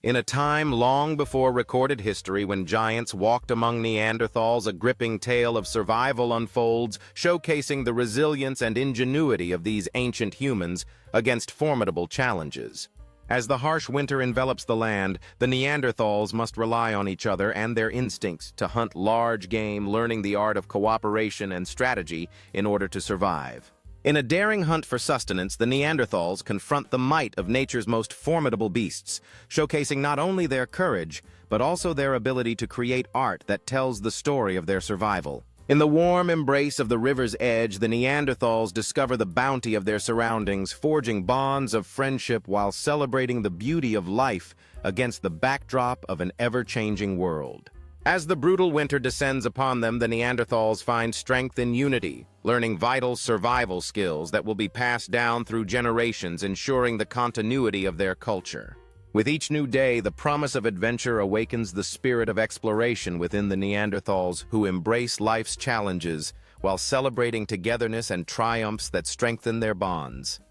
In a time long before recorded history, when giants walked among Neanderthals, a gripping tale of survival unfolds, showcasing the resilience and ingenuity of these ancient humans against formidable challenges. As the harsh winter envelops the land, the Neanderthals must rely on each other and their instincts to hunt large game, learning the art of cooperation and strategy in order to survive. In a daring hunt for sustenance, the Neanderthals confront the might of nature's most formidable beasts, showcasing not only their courage, but also their ability to create art that tells the story of their survival. In the warm embrace of the river's edge, the Neanderthals discover the bounty of their surroundings, forging bonds of friendship while celebrating the beauty of life against the backdrop of an ever-changing world. As the brutal winter descends upon them, the Neanderthals find strength in unity, learning vital survival skills that will be passed down through generations, ensuring the continuity of their culture. With each new day, the promise of adventure awakens the spirit of exploration within the Neanderthals, who embrace life's challenges while celebrating togetherness and triumphs that strengthen their bonds.